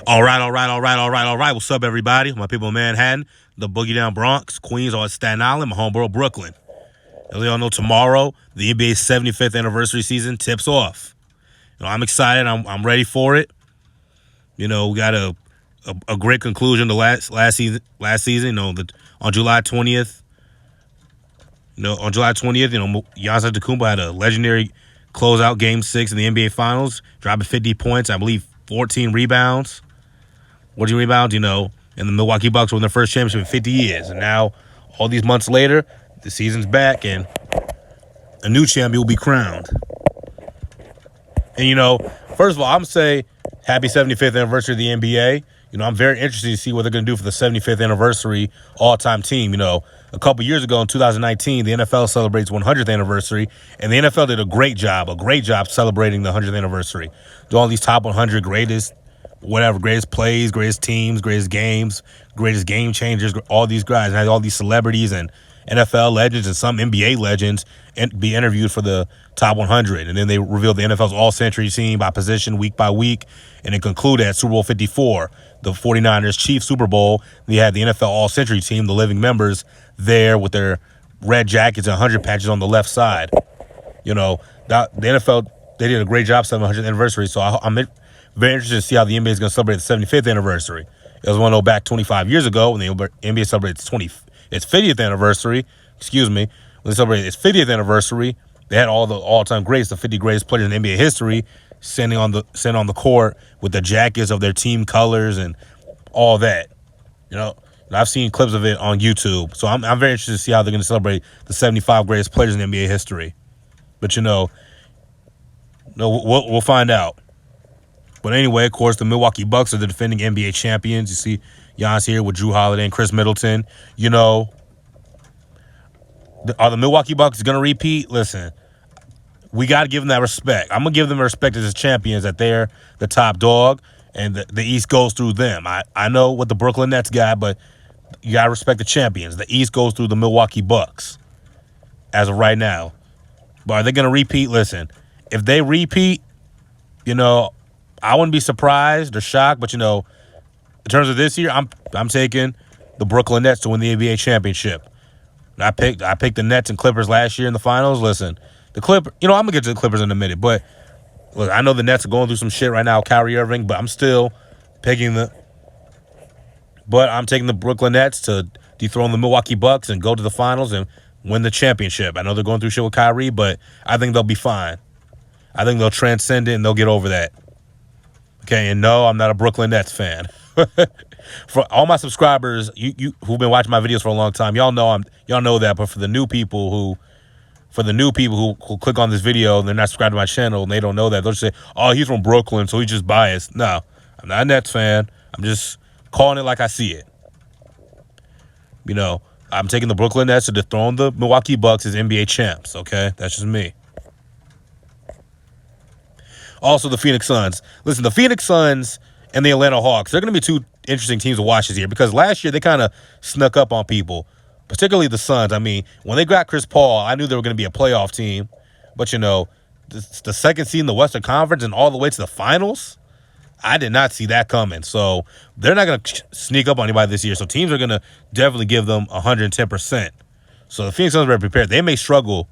All right. What's up, everybody? My people in Manhattan, the Boogie Down Bronx, Queens, or Staten Island, my homeborough, Brooklyn. As we all know, tomorrow, the NBA's 75th anniversary season tips off. I'm excited. I'm ready for it. We got a great conclusion to last season. On July 20th, Giannis Antetokounmpo had a legendary closeout Game 6 in the NBA Finals, dropping 50 points, I believe 14 rebounds. And the Milwaukee Bucks won their first championship in 50 years. And now, all these months later, the season's back, and a new champion will be crowned. And, first of all, I'm going to say happy 75th anniversary of the NBA. I'm very interested to see what they're going to do for the 75th anniversary all-time team. A couple years ago in 2019, the NFL celebrates 100th anniversary, and the NFL did a great job celebrating the 100th anniversary. Do all these top 100 greatest plays, greatest teams, greatest games, greatest game changers, all these guys, and had all these celebrities and NFL legends and some NBA legends and be interviewed for the top 100. And then they revealed the NFL's all-century team by position week by week, and it concluded at Super Bowl 54, the 49ers Chiefs Super Bowl. They had the NFL all-century team, the living members, there with their red jackets and 100 patches on the left side. The NFL, they did a great job celebrating the 100th anniversary, so I'm very interested to see how the NBA is going to celebrate the 75th anniversary. It was one to go back 25 years ago when the NBA celebrated its 50th anniversary. When they celebrated its 50th anniversary, they had all the all-time greats, the 50 greatest players in NBA history, sitting on the court with the jackets of their team colors and all that. I've seen clips of it on YouTube, so I'm very interested to see how they're going to celebrate the 75 greatest players in NBA history. But we'll find out. But anyway, of course, the Milwaukee Bucks are the defending NBA champions. You see Giannis here with Drew Holiday and Chris Middleton. Are the Milwaukee Bucks going to repeat? Listen, we got to give them that respect. I'm going to give them respect as champions, that they're the top dog, and the East goes through them. I know what the Brooklyn Nets got, but you got to respect the champions. The East goes through the Milwaukee Bucks as of right now. But are they going to repeat? Listen, if they repeat, I wouldn't be surprised or shocked, but in terms of this year, I'm taking the Brooklyn Nets to win the NBA championship. I picked the Nets and Clippers last year in the finals. Listen, I'm gonna get to the Clippers in a minute, but look, I know the Nets are going through some shit right now, Kyrie Irving, but I'm taking the Brooklyn Nets to dethrone the Milwaukee Bucks and go to the finals and win the championship. I know they're going through shit with Kyrie, but I think they'll be fine. I think they'll transcend it and they'll get over that. Okay, and no, I'm not a Brooklyn Nets fan. For all my subscribers, you who've been watching my videos for a long time, y'all know that. But for the new people who click on this video and they're not subscribed to my channel and they don't know that, they'll just say, "Oh, he's from Brooklyn, so he's just biased." No, I'm not a Nets fan. I'm just calling it like I see it. I'm taking the Brooklyn Nets to dethrone the Milwaukee Bucks as NBA champs. Okay, that's just me. Also, the Phoenix Suns. Listen, the Phoenix Suns and the Atlanta Hawks, they're going to be two interesting teams to watch this year because last year they kind of snuck up on people, particularly the Suns. I mean, when they got Chris Paul, I knew they were going to be a playoff team. But, the second seed in the Western Conference and all the way to the finals, I did not see that coming. So they're not going to sneak up on anybody this year. So teams are going to definitely give them 110%. So the Phoenix Suns are prepared. They may struggle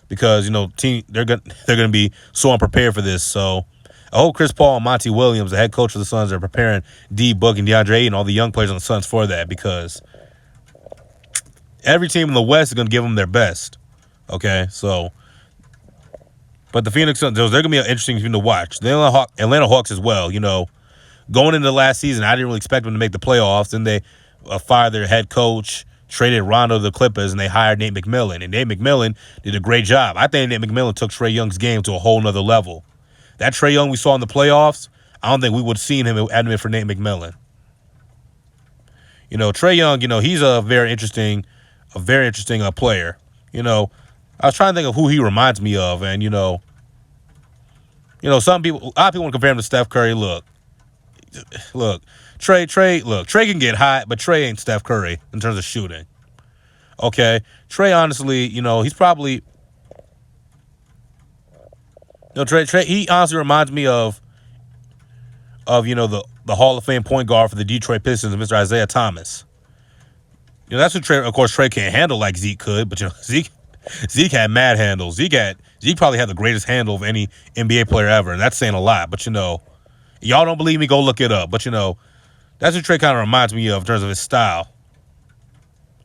because, they're going to be so unprepared for this. So I hope Chris Paul and Monty Williams, the head coach of the Suns, are preparing D Book and DeAndre Ayton, all the young players on the Suns for that, because every team in the West is going to give them their best. Okay, so, but the Phoenix Suns, they're going to be an interesting team to watch. The Atlanta Hawks as well. Going into the last season, I didn't really expect them to make the playoffs. Then they fired their head coach, traded Rondo to the Clippers, and they hired Nate McMillan. And Nate McMillan did a great job. I think Nate McMillan took Trae Young's game to a whole nother level. That Trae Young we saw in the playoffs, I don't think we would have seen him had it been for Nate McMillan. Trae Young, he's a very interesting player. I was trying to think of who he reminds me of, and a lot of people want to compare him to Steph Curry. Look, Trae can get hot, but Trae ain't Steph Curry in terms of shooting. Okay, Trae, honestly, he's probably. Trae, he honestly reminds me of of, the Hall of Fame point guard for the Detroit Pistons, Mr. Isaiah Thomas. That's what Trey, of course, Trey can't handle like Zeke could, but, Zeke had mad handles. Zeke probably had the greatest handle of any NBA player ever, and that's saying a lot. But, y'all don't believe me, go look it up. But, that's what Trey kind of reminds me of in terms of his style.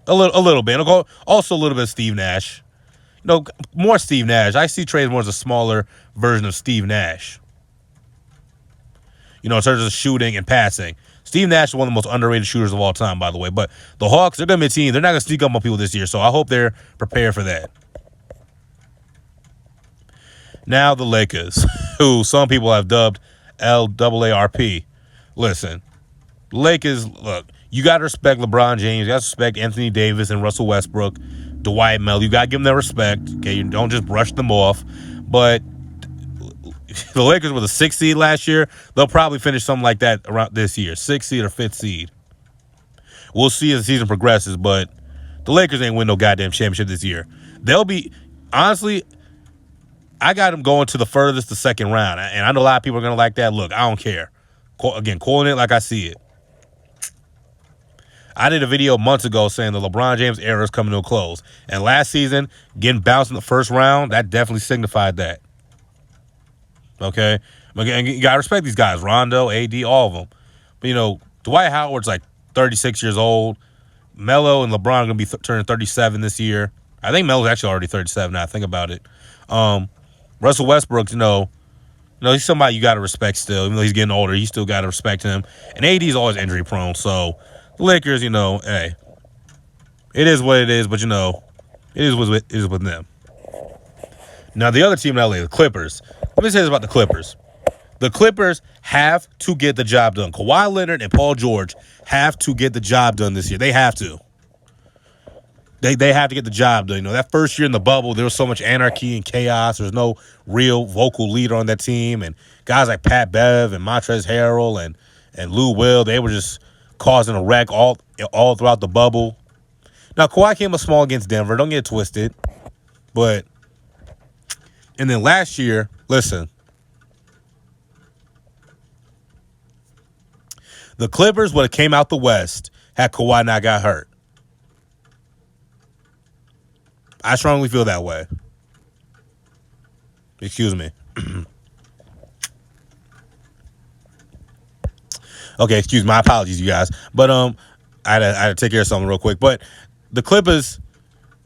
A little bit. Also a little bit of Steve Nash. More Steve Nash. I see Trey more as a smaller version of Steve Nash. In terms of shooting and passing. Steve Nash is one of the most underrated shooters of all time, by the way. But the Hawks, they're going to be a team. They're not going to sneak up on people this year, so I hope they're prepared for that. Now the Lakers, who some people have dubbed LAARP. Listen, Lakers, look, you got to respect LeBron James. You got to respect Anthony Davis and Russell Westbrook, Dwight Mel. You got to give them their respect. Okay, you don't just brush them off. But the Lakers were the 6th seed last year. They'll probably finish something like that around this year, 6th seed or 5th seed. We'll see as the season progresses, but the Lakers ain't win no goddamn championship this year. They'll be, honestly, I got them going to the furthest, the second round, and I know a lot of people are going to like that. Look, I don't care. Again, calling it like I see it. I did a video months ago saying the LeBron James era is coming to a close, and last season, getting bounced in the first round, that definitely signified that. Okay? And you got to respect these guys. Rondo, AD, all of them. But, Dwight Howard's like 36 years old. Melo and LeBron are going to be turning 37 this year. I think Melo's actually already 37 now I think about it. Russell Westbrook, he's somebody you got to respect still. Even though he's getting older, you still got to respect him. And AD's always injury prone. So, the Lakers, hey, it is what it is. But, it is what it is with them. Now, the other team in LA, the Clippers. Let me say this about the Clippers. The Clippers have to get the job done. Kawhi Leonard and Paul George have to get the job done this year. They have to. They have to get the job done. That first year in the bubble, there was so much anarchy and chaos. There was no real vocal leader on that team. And guys like Pat Bev and Montrezl Harrell and Lou Will, they were just causing a wreck all throughout the bubble. Now, Kawhi came up small against Denver. Don't get it twisted. And then last year, listen, the Clippers would have came out the West had Kawhi not got hurt. I strongly feel that way. Excuse me. Okay, excuse my apologies, you guys. But I had to take care of something real quick. But the Clippers,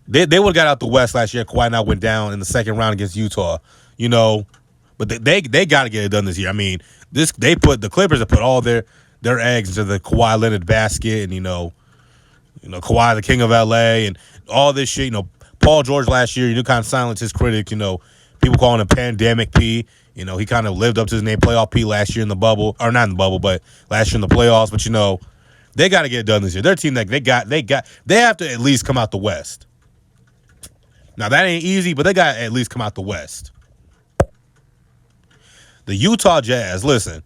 they would have got out the West last year. Kawhi now went down in the second round against Utah. But they got to get it done this year. I mean, the Clippers have put all their eggs into the Kawhi Leonard basket, and Kawhi the king of LA, and all this shit. Paul George last year, kind of silenced his critics. People calling him Pandemic P. He kind of lived up to his name, Playoff P, last year in the bubble, or not in the bubble, but last year in the playoffs. But they got to get it done this year. Their team, they have to at least come out the West. Now that ain't easy, but they got to at least come out the West. The Utah Jazz, listen,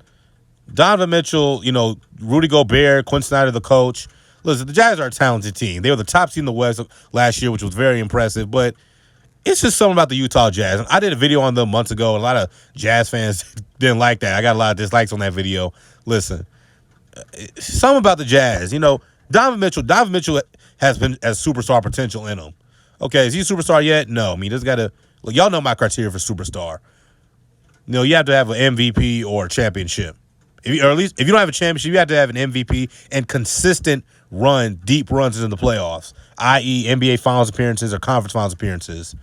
Donovan Mitchell, Rudy Gobert, Quinn Snyder, the coach. Listen, the Jazz are a talented team. They were the top team in the West last year, which was very impressive. But it's just something about the Utah Jazz. And I did a video on them months ago. A lot of Jazz fans didn't like that. I got a lot of dislikes on that video. Listen, something about the Jazz. Donovan Mitchell has superstar potential in him. Okay, is he a superstar yet? No. I mean, just gotta look. Y'all know my criteria for superstar. You have to have an MVP or a championship. Or at least if you don't have a championship, you have to have an MVP and consistent deep runs in the playoffs, i.e. NBA Finals appearances or Conference Finals appearances.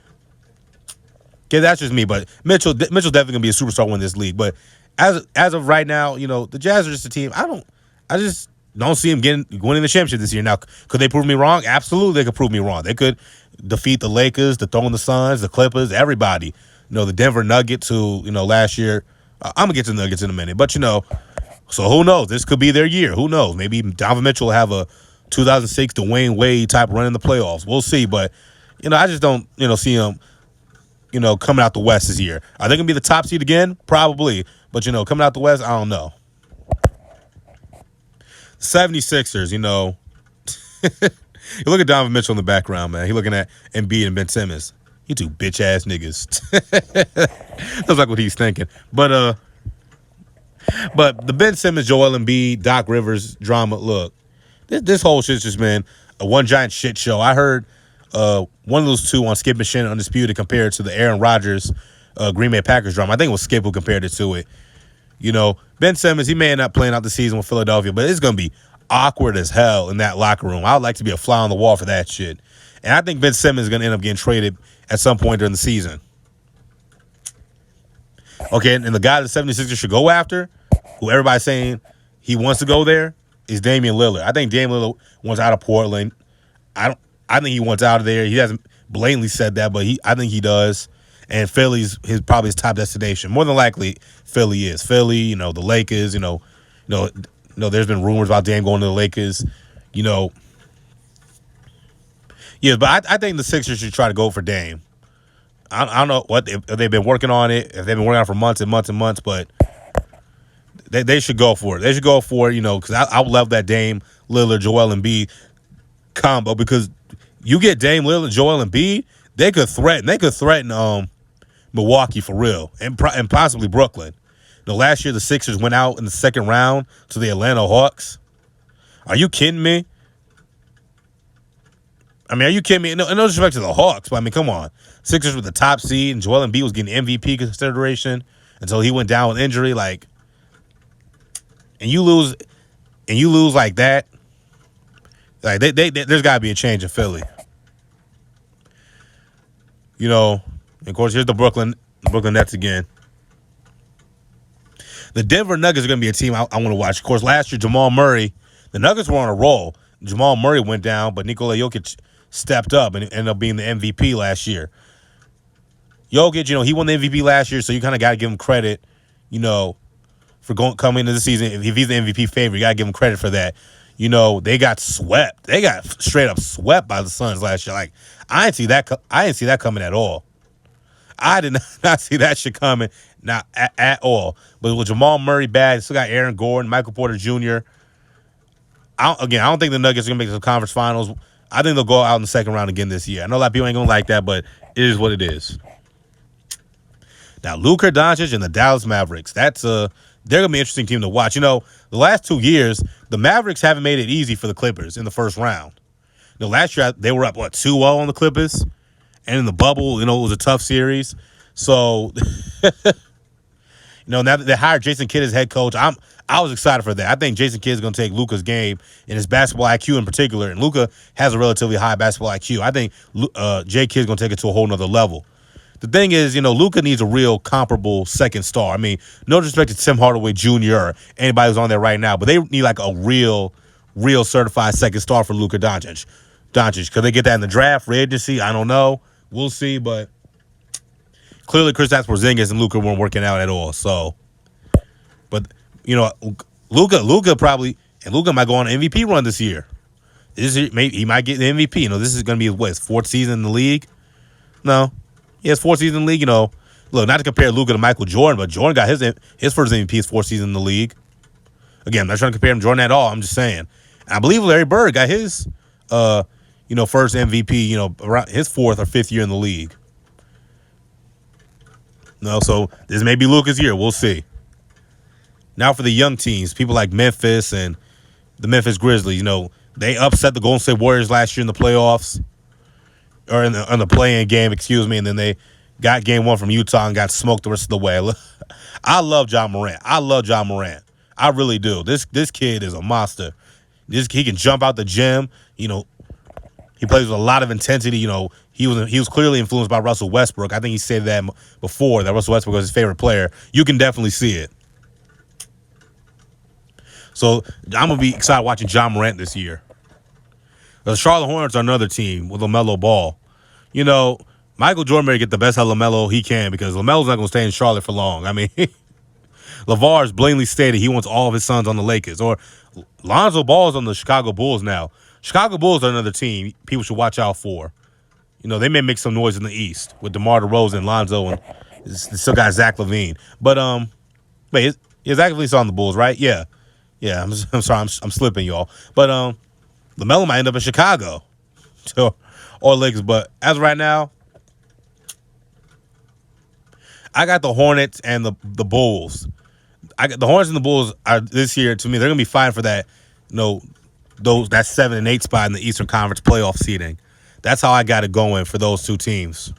Okay, that's just me, but Mitchell definitely gonna be a superstar in this league. But as of right now, the Jazz are just a team. I just don't see them winning the championship this year. Now, could they prove me wrong? Absolutely, they could prove me wrong. They could defeat the Lakers, the Throwing Suns, the Clippers, everybody. The Denver Nuggets, who last year. I'm gonna get to the Nuggets in a minute, but so who knows? This could be their year. Who knows? Maybe Donovan Mitchell will have a 2006 Dwayne Wade type run in the playoffs. We'll see, but I just don't see him coming out the West this year. Are they gonna be the top seed again? Probably, but coming out the West, I don't know. 76ers, you look at Donovan Mitchell in the background, man. He looking at Embiid and Ben Simmons. You two bitch ass niggas. That's like what he's thinking. But But the Ben Simmons, Joel Embiid, Doc Rivers drama, look, this whole shit's just been a one giant shit show. I heard one of those two on Skip and Shannon Undisputed compared to the Aaron Rodgers Green Bay Packers drama. I think it was Skip who compared it to it. You know, Ben Simmons, he may end up playing out the season with Philadelphia, but it's going to be awkward as hell in that locker room. I would like to be a fly on the wall for that shit. And I think Ben Simmons is going to end up getting traded at some point during the season. Okay, and the guy the 76ers should go after, who everybody's saying he wants to go there, is Damian Lillard. I think Damian Lillard wants out of Portland. I think he wants out of there. He hasn't blatantly said that, but I think he does. And Philly's probably his top destination. More than likely, Philly is. Philly, you know, the Lakers, there's been rumors about Dame going to the Lakers, Yeah, but I think the Sixers should try to go for Dame. I don't know if they've been working on it, if they've been working on it for months and months and months, but they should go for it. They should go for it, because I would love that Dame, Lillard, Joel Embiid combo, because you get Dame, Lillard, Joel Embiid, they could threaten Milwaukee for real, and possibly Brooklyn. Last year the Sixers went out in the second round to the Atlanta Hawks. Are you kidding me? I mean, are you kidding me? No disrespect to the Hawks, but I mean, come on. Sixers with the top seed, and Joel Embiid was getting MVP consideration until he went down with injury. Like, and you lose like that. Like, there's got to be a change in Philly. And of course, here's the Brooklyn Nets again. The Denver Nuggets are going to be a team I want to watch. Of course, last year, Jamal Murray, the Nuggets were on a roll. Jamal Murray went down, but Nikola Jokic stepped up and ended up being the MVP last year. Jokic, he won the MVP last year, so you kind of got to give him credit, for coming into the season. If he's the MVP favorite, you got to give him credit for that. They got swept. They got straight up swept by the Suns last year. Like, I didn't see that coming at all. I did not see that shit coming, not at all. But with Jamal Murray bad, still got Aaron Gordon, Michael Porter Jr. I don't think the Nuggets are going to make the conference finals. I think they'll go out in the second round again this year. I know a lot of people ain't going to like that, but it is what it is. Now, Luka Doncic and the Dallas Mavericks. They're going to be an interesting team to watch. The last 2 years, the Mavericks haven't made it easy for the Clippers in the first round. Last year, they were up, 2-0 on the Clippers? And in the bubble, it was a tough series. So, now that they hired Jason Kidd as head coach, I was excited for that. I think Jason Kidd is going to take Luka's game and his basketball IQ in particular. And Luka has a relatively high basketball IQ. I think Jay Kidd is going to take it to a whole nother level. The thing is, Luka needs a real comparable second star. I mean, no disrespect to Tim Hardaway Jr. or anybody who's on there right now, but they need like a real certified second star for Luka Doncic. Could they get that in the draft, free agency? I don't know. We'll see, but clearly Kristaps Porzingis and Luka weren't working out at all. So, but Luka probably, and Luka might go on an MVP run this year. He might get the MVP. This is going to be his fourth season in the league. No, he has fourth season in the league. Look, not to compare Luka to Michael Jordan, but Jordan got his first MVP his fourth season in the league. Again, I'm not trying to compare him to Jordan at all. I'm just saying. I believe Larry Bird got his first MVP, around his fourth or fifth year in the league. So this may be Luka's year. We'll see. Now for the young teams, people like Memphis and the Memphis Grizzlies, they upset the Golden State Warriors last year in the playoffs, or in the play-in game, and then they got game one from Utah and got smoked the rest of the way. I love John Morant. I really do. This kid is a monster. He can jump out the gym. He plays with a lot of intensity. He was clearly influenced by Russell Westbrook. I think he said that before, that Russell Westbrook was his favorite player. You can definitely see it. So I'm going to be excited watching John Morant this year. The Charlotte Hornets are another team with LaMelo Ball. Michael Jordan may get the best out of LaMelo he can, because LaMelo's not going to stay in Charlotte for long. I mean, LeVar's blatantly stated he wants all of his sons on the Lakers. Or Lonzo Ball's on the Chicago Bulls now. Chicago Bulls are another team people should watch out for. They may make some noise in the East with DeMar DeRozan, Lonzo, and still got Zach LaVine. But wait, Zach LaVine's on the Bulls, right? Yeah. I'm sorry, I'm slipping, y'all. But LaMelo might end up in Chicago or Lakers. But as of right now, I got the Hornets and the Bulls. The Hornets and the Bulls are this year, to me, they're going to be fine for that, that 7 and 8 spot in the Eastern Conference playoff seeding. That's how I got it going for those two teams.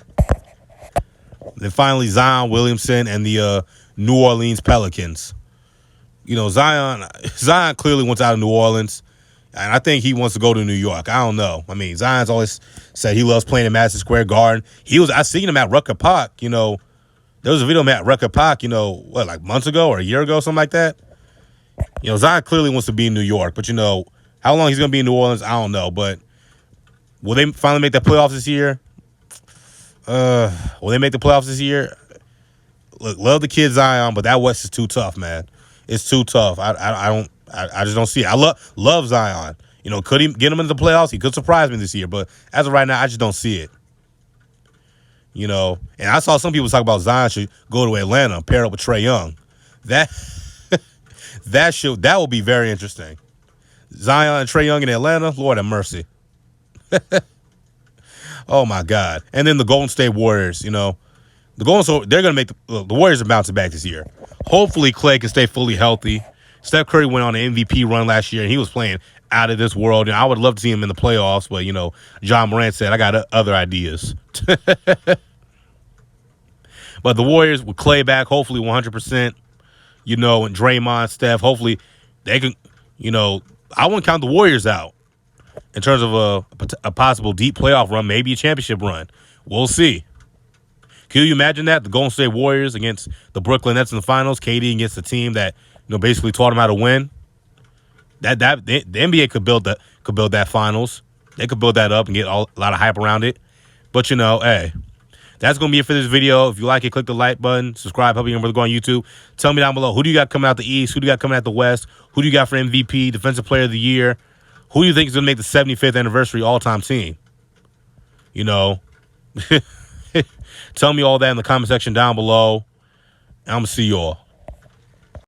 Then finally, Zion Williamson and the New Orleans Pelicans. Zion clearly wants out of New Orleans, and I think he wants to go to New York. I don't know. I mean, Zion's always said he loves playing in Madison Square Garden. I seen him at Rucker Park. There was a video of him at Rucker Park. Like months ago or a year ago, something like that. Zion clearly wants to be in New York, but how long he's going to be in New Orleans, I don't know. But will they finally make the playoffs this year? Will they make the playoffs this year? Look, love the kid Zion, but that West is too tough, man. It's too tough. I just don't see it. I love Zion. Could he get him into the playoffs? He could surprise me this year, but as of right now, I just don't see it. And I saw some people talk about Zion should go to Atlanta and pair up with Trae Young. That will be very interesting. Zion and Trae Young in Atlanta, Lord have mercy. Oh my God! And then the Golden State Warriors. They're going to make the Warriors are bouncing back this year. Hopefully, Klay can stay fully healthy. Steph Curry went on an MVP run last year, and he was playing out of this world. And I would love to see him in the playoffs, but John Morant said I got other ideas. But the Warriors with Klay back, hopefully 100%. And Draymond, Steph, hopefully they can. I wouldn't count the Warriors out in terms of a possible deep playoff run, maybe a championship run. We'll see. Can you imagine that? The Golden State Warriors against the Brooklyn Nets in the finals, KD against the team that basically taught him how to win. The NBA could build that finals. They could build that up and get a lot of hype around it. But hey, that's gonna be it for this video. If you like it, click the like button, subscribe, help me remember to go on YouTube. Tell me down below, who do you got coming out the East? Who do you got coming out the West? Who do you got for MVP, Defensive Player of the Year? Who do you think is gonna make the 75th anniversary all-time team? Tell me all that in the comment section down below. And I'm going to see you all.